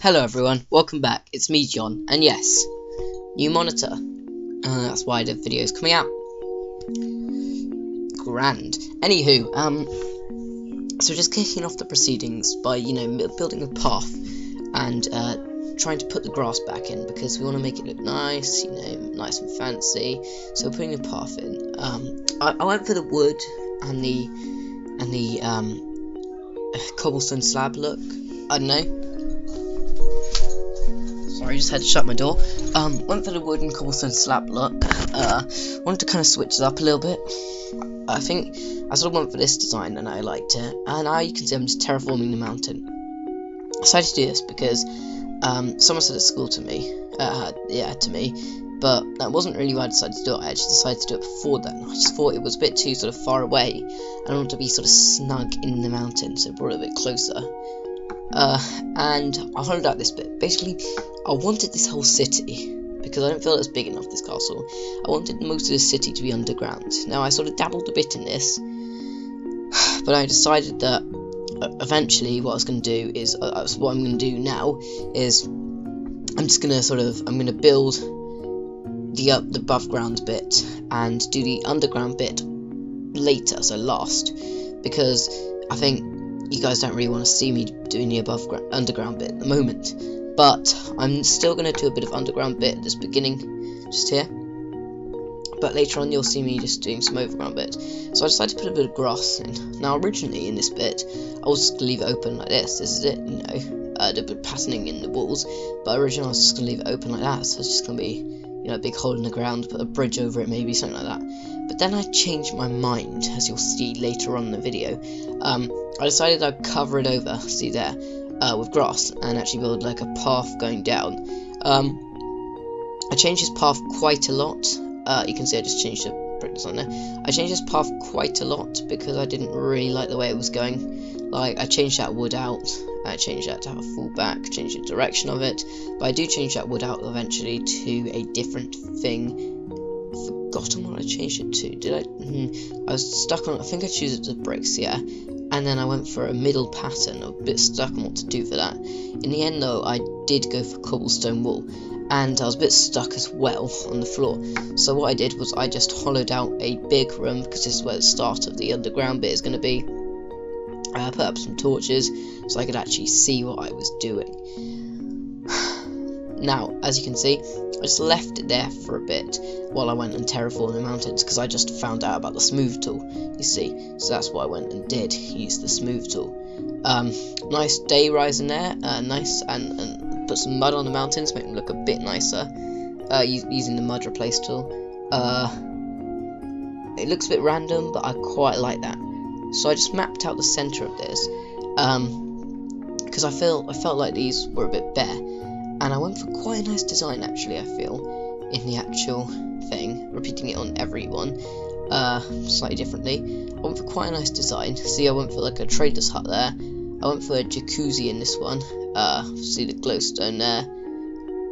Hello everyone, welcome back, it's me John, and yes, new monitor, that's why the video's coming out. Grand. Anywho, so just kicking off the proceedings by, building a path, and, trying to put the grass back in, because we want to make it look nice, nice and fancy, so putting a path in. I went for the wood, and the cobblestone slab look, I don't know. Sorry, I just had to shut my door. Went for the wood and cobblestone slab look. Wanted to kind of switch it up a little bit. I think I sort of went for this design and I liked it. And now you can see I'm just terraforming the mountain. I decided to do this because someone said at school to me, but that wasn't really why I decided to do it. I actually decided to do it before then. I just thought it was a bit too sort of far away, and I wanted to be sort of snug in the mountain, so I brought it a bit closer. And I hollowed out this bit. Basically, I wanted this whole city, because I don't feel it's big enough, this castle. I wanted most of the city to be underground. Now, I sort of dabbled a bit in this, but I decided that eventually what I was going to do is, what I'm going to do now is, I'm going to build the above ground bit, and do the underground bit later, so last, because I think you guys don't really want to see me doing the underground bit at the moment, but I'm still going to do a bit of underground bit at this beginning, just here, but later on you'll see me just doing some overground bit. So I decided to put a bit of grass in. Now originally in this bit, I was just going to leave it open like this is it, the patterning in the walls, but originally I was just going to leave it open like that, so it's just going to be, a big hole in the ground, put a bridge over it maybe, something like that. But then I changed my mind, as you'll see later on in the video. I decided I'd cover it over, see there, with grass, and actually build like a path going down. I changed this path quite a lot. You can see I just changed the brick design there. I changed this path quite a lot because I didn't really like the way it was going. Like, I changed that wood out, I changed that to have a full back, changed the direction of it, but I do change that wood out eventually to a different thing. Forgotten what I changed it to. Did I? I was stuck on. I think I chose it to bricks, yeah. And then I went for a middle pattern. I was a bit stuck on what to do for that. In the end, though, I did go for cobblestone wool, and I was a bit stuck as well on the floor. So what I did was I just hollowed out a big room, because this is where the start of the underground bit is going to be. I put up some torches so I could actually see what I was doing. Now, as you can see, I just left it there for a bit while I went and terraformed the mountains, because I just found out about the smooth tool, you see. So that's what I went and did, use the smooth tool. Nice day rise in there, nice, and put some mud on the mountains, make them look a bit nicer, using the mud replace tool. It looks a bit random, but I quite like that. So I just mapped out the centre of this, because I felt like these were a bit bare, and I went for quite a nice design actually, I feel, in the actual thing, repeating it on everyone, slightly differently. I went for quite a nice design. See, I went for like a trader's hut there, I went for a jacuzzi in this one, see the glowstone there,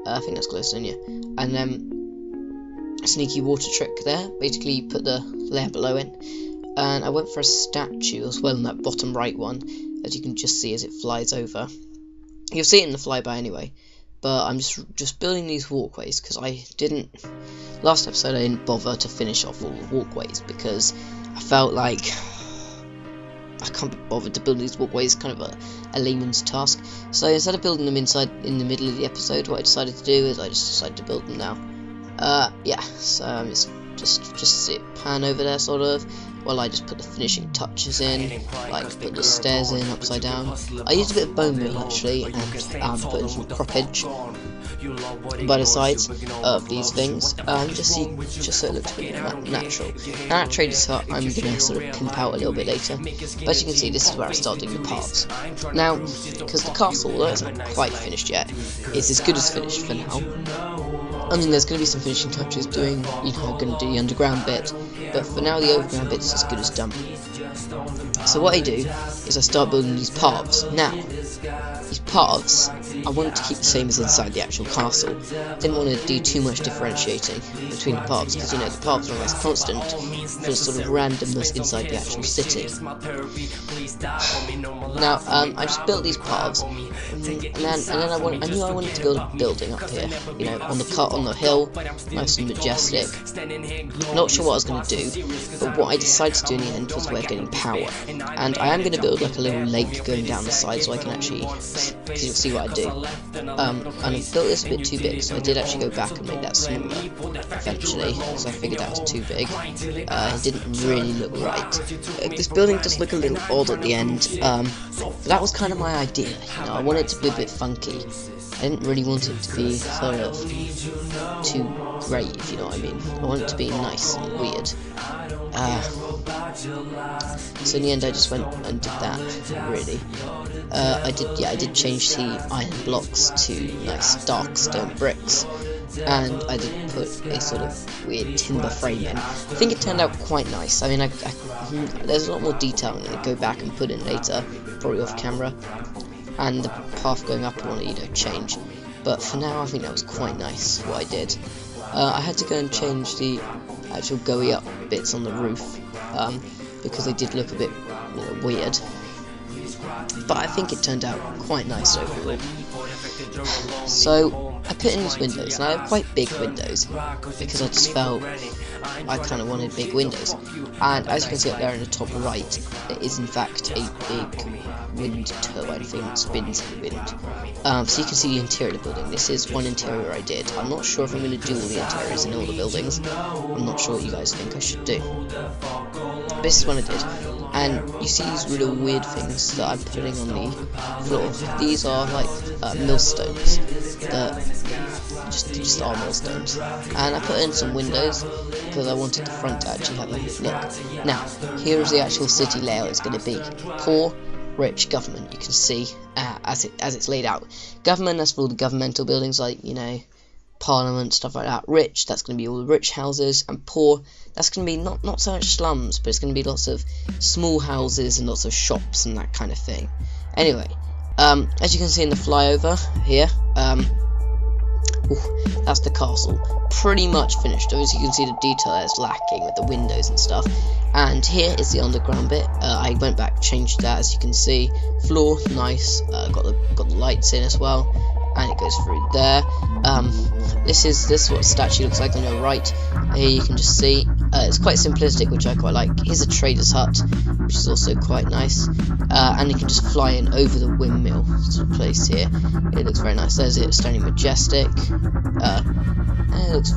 I think that's glowstone, yeah, and then a sneaky water trick there, basically you put the layer below it. And I went for a statue as well in that bottom right one, as you can just see as it flies over. You'll see it in the flyby anyway, but I'm just building these walkways, because last episode I didn't bother to finish off all the walkways, because I felt like I can't be bothered to build these walkways, kind of a layman's task. So instead of building them in the middle of the episode, what I decided to do is I just decided to build them now. Yeah, so just see it pan over there sort of, while I just put the finishing touches in, like put the stairs in upside down. I used a bit of bone meal actually, and put in some croppage by the sides of these things, just so it looks a bit natural. Now that trader's hut I'm gonna sort of pimp out a little bit later, but as you can see this is where I start doing the paths. Now, because the castle, although it's not quite finished yet, it's as good as finished for now. I mean, there's going to be some finishing touches going to do the underground bit, but for now the overground bit is as good as done. So what I do is I start building these paths. Now, these paths, I wanted to keep the same as inside the actual castle. Didn't want to do too much differentiating between the paths, because you know the paths are almost constant for the sort of randomness inside the actual city. Now, I just built these paths, and then I knew I wanted to build a building up here, you know, on the hill, nice and majestic. Not sure what I was going to do, but what I decided to do in the end was we're getting power, and I am going to build like a little lake going down the side so I can actually, because you'll see what I do. And I built this a bit too big, so I did actually go back and make that smaller eventually, because I figured that was too big. It didn't really look right. This building does look a little odd at the end. That was kind of my idea, you know, I wanted it to be a bit funky. I didn't really want it to be sort of too great, if you know what I mean. I want it to be nice and weird. So in the end I just went and did that, really. I did change the iron blocks to nice dark stone bricks, and I did put a sort of weird timber frame in. I think it turned out quite nice. I mean, there's a lot more detail I'm going to go back and put in later, probably off camera. And the path going up I want to, you know, change. But for now, I think that was quite nice what I did. I had to go and change the actual going up bits on the roof, because they did look a bit, you know, weird. But I think it turned out quite nice overall. So I put in these windows, and I have quite big windows because I just felt I kind of wanted big windows. And as you can see up there in the top right, there is in fact a big wind turbine thing that spins in the wind. So you can see the interior of the building. This is one interior I did. I'm not sure if I'm going to do all the interiors in all the buildings. I'm not sure what you guys think I should do. This is one I did. And you see these really weird things that I'm putting on the floor. These are like millstones that just are millstones. And I put in some windows because I wanted the front to actually have a look. Now, here is the actual city layout it's going to be. Poor, rich, government. You can see as it's laid out. Government, that's for all the governmental buildings, like, you know, Parliament, stuff like that. Rich, that's going to be all the rich houses. And poor, that's going to be not so much slums, but it's going to be lots of small houses and lots of shops and that kind of thing. Anyway, as you can see in the flyover here, that's the castle. Pretty much finished. As you can see, the detail there is lacking with the windows and stuff. And here is the underground bit. I went back, changed that, as you can see. Floor, nice. Got the lights in as well, and it goes through there. This is what the statue looks like on your right. Here you can just see it's quite simplistic, which I quite like. Here's a trader's hut, which is also quite nice, and you can just fly in over the windmill sort of place here. It looks very nice. There's it, standing majestic. It looks.